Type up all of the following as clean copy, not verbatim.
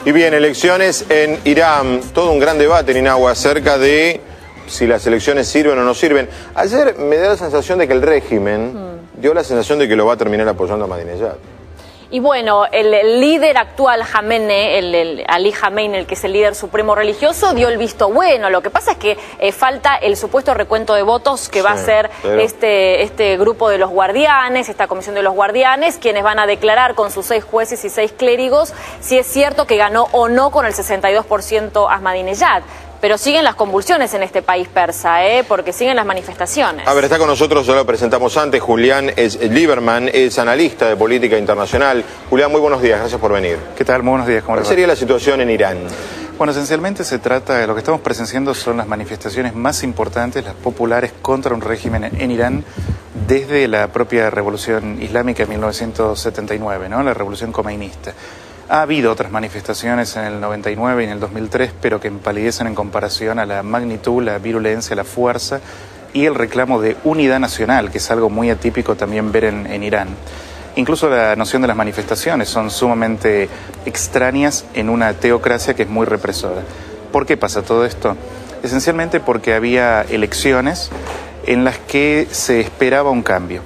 Y bien, elecciones en Irán, todo un gran debate en Inagua acerca de si las elecciones sirven o no sirven. Ayer me da la sensación de que el régimen dio la sensación de que lo va a terminar apoyando a Ahmadinejad. Y bueno, el líder actual, Jamenei, Ali Jamenei, el que es el líder supremo religioso, dio el visto bueno. Lo que pasa es que falta el supuesto recuento de votos que va a hacer este grupo de los guardianes, esta comisión de los guardianes, quienes van a declarar con sus 6 jueces y 6 clérigos si es cierto que ganó o no con el 62% Ahmadinejad. Pero siguen las convulsiones en este país persa, porque siguen las manifestaciones. A ver, está con nosotros, ya lo presentamos antes, Julián Lieberman, es analista de política internacional. Julián, muy buenos días, gracias por venir. ¿Qué tal? Muy buenos días. ¿Cuál sería la situación en Irán? Bueno, esencialmente se trata de lo que estamos presenciando son las manifestaciones más importantes, las populares, contra un régimen en Irán desde la propia revolución islámica de 1979, ¿no? La revolución comeinista. Ha habido otras manifestaciones en el 99 y en el 2003, pero que empalidecen en comparación a la magnitud, la virulencia, la fuerza y el reclamo de unidad nacional, que es algo muy atípico también ver en Irán. Incluso la noción de las manifestaciones son sumamente extrañas en una teocracia que es muy represora. ¿Por qué pasa todo esto? Esencialmente porque había elecciones en las que se esperaba un cambio.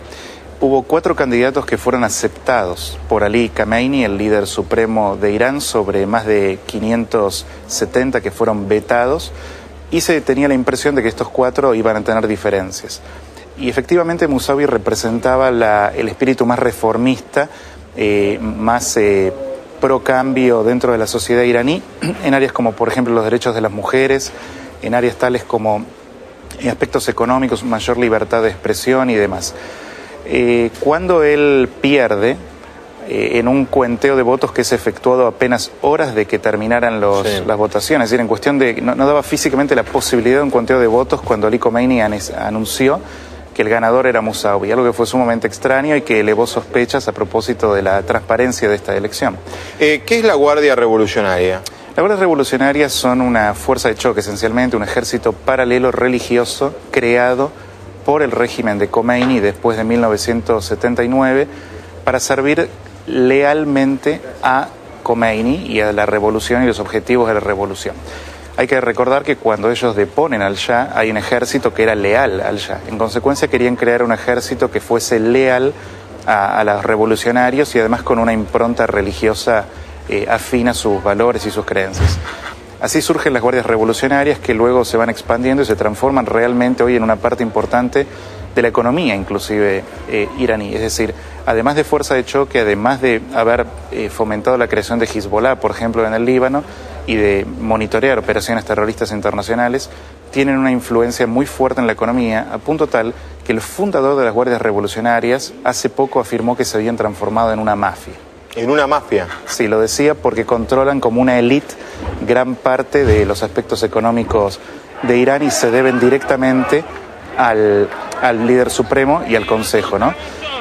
Hubo 4 candidatos que fueron aceptados por Ali Khamenei, el líder supremo de Irán, sobre más de 570 que fueron vetados, y se tenía la impresión de que estos 4 iban a tener diferencias. Y efectivamente Musavi representaba el espíritu más reformista, más pro cambio dentro de la sociedad iraní, en áreas como por ejemplo los derechos de las mujeres, en áreas tales como aspectos económicos, mayor libertad de expresión y demás. Cuando él pierde en un cuenteo de votos que es efectuado apenas horas de que terminaran las votaciones, es decir, en cuestión de no daba físicamente la posibilidad de un cuenteo de votos cuando Ali Khamenei anunció que el ganador era Musavi, algo que fue sumamente extraño y que elevó sospechas a propósito de la transparencia de esta elección. ¿Qué es la Guardia Revolucionaria? La Guardia Revolucionaria son una fuerza de choque, esencialmente un ejército paralelo religioso creado por el régimen de Khomeini después de 1979 para servir lealmente a Khomeini y a la revolución y los objetivos de la revolución. Hay que recordar que cuando ellos deponen al Shah hay un ejército que era leal al Shah. En consecuencia querían crear un ejército que fuese leal a los revolucionarios y además con una impronta religiosa afín a sus valores y sus creencias. Así surgen las guardias revolucionarias que luego se van expandiendo y se transforman realmente hoy en una parte importante de la economía, inclusive iraní. Es decir, además de fuerza de choque, además de haber fomentado la creación de Hezbollah, por ejemplo, en el Líbano, y de monitorear operaciones terroristas internacionales, tienen una influencia muy fuerte en la economía, a punto tal que el fundador de las guardias revolucionarias hace poco afirmó que se habían transformado en una mafia. ¿En una mafia? Sí, lo decía porque controlan como una élite gran parte de los aspectos económicos de Irán y se deben directamente al líder supremo y al Consejo, ¿no?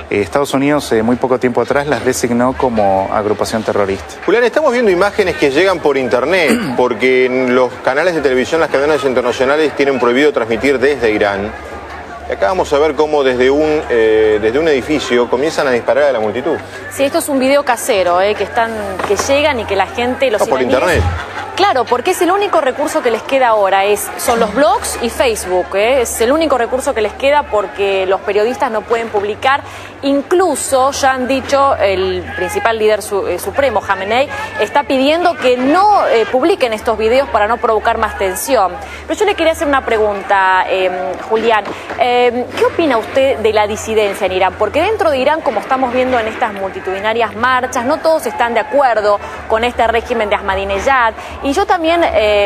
Estados Unidos muy poco tiempo atrás las designó como agrupación terrorista. Julián, estamos viendo imágenes que llegan por internet, porque en los canales de televisión, las cadenas internacionales tienen prohibido transmitir desde Irán. Y acá vamos a ver cómo desde un edificio comienzan a disparar a la multitud. Sí, esto es un video casero, que llegan y que la gente, los por internet. Claro, porque es el único recurso que les queda ahora, son los blogs y Facebook, es el único recurso que les queda porque los periodistas no pueden publicar. Incluso ya han dicho, el principal líder supremo, Jamenei, está pidiendo que no publiquen estos videos para no provocar más tensión. Pero yo le quería hacer una pregunta, Julián. ¿Qué opina usted de la disidencia en Irán? Porque dentro de Irán, como estamos viendo en estas multitudinarias marchas, no todos están de acuerdo con este régimen de Ahmadinejad. Y yo también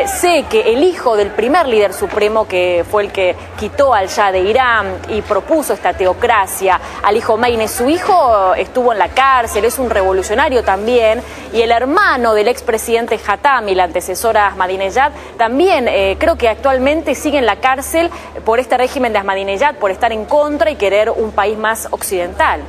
sé que el hijo del primer líder supremo, que fue el que quitó al Shah de Irán y propuso esta teocracia, Ali Khamenei, su hijo estuvo en la cárcel, es un revolucionario también, y el hermano del expresidente Khatami, la antecesora Ahmadinejad, también creo que actualmente sigue en la cárcel por este régimen de Ahmadinejad, por estar en contra y querer un país más occidental.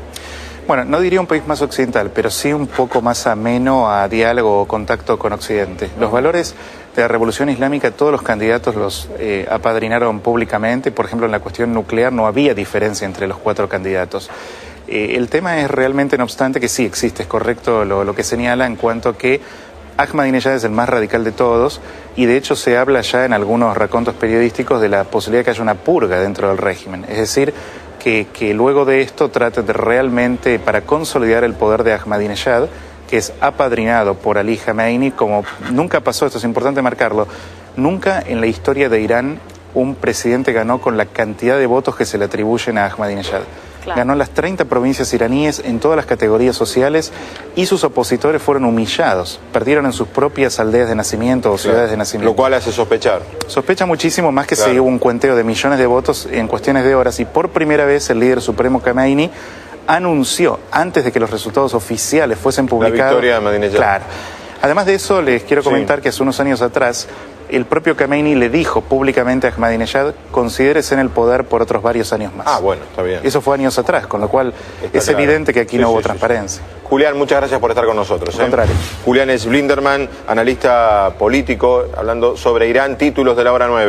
Bueno, no diría un país más occidental, pero sí un poco más ameno a diálogo o contacto con Occidente. Los valores de la Revolución Islámica, todos los candidatos los apadrinaron públicamente. Por ejemplo, en la cuestión nuclear no había diferencia entre los 4 candidatos. El tema es realmente, no obstante, que sí existe, es correcto lo que señala en cuanto a que Ahmadinejad es el más radical de todos y de hecho se habla ya en algunos racontos periodísticos de la posibilidad de que haya una purga dentro del régimen. Es decir, que luego de esto trate de realmente, para consolidar el poder de Ahmadinejad, que es apadrinado por Ali Khamenei, como nunca pasó, esto es importante marcarlo, nunca en la historia de Irán un presidente ganó con la cantidad de votos que se le atribuyen a Ahmadinejad. Claro. Ganó las 30 provincias iraníes en todas las categorías sociales y sus opositores fueron humillados. Perdieron en sus propias aldeas de nacimiento o ciudades de nacimiento. Lo cual hace sospechar. Sospecha muchísimo más que si hubo un cuenteo de millones de votos en cuestiones de horas y por primera vez el líder supremo Khamenei anunció, antes de que los resultados oficiales fuesen publicados... La victoria de Ahmadinejad. Claro. Además de eso, les quiero comentar que hace unos años atrás el propio Khamenei le dijo públicamente a Ahmadinejad: considérese en el poder por otros varios años más. Ah, bueno, está bien. Eso fue años atrás, con lo cual está es claro. Evidente que aquí no hubo transparencia. Julián, muchas gracias por estar con nosotros. Al contrario. Julián es Blinderman, analista político, hablando sobre Irán, títulos de la hora 9.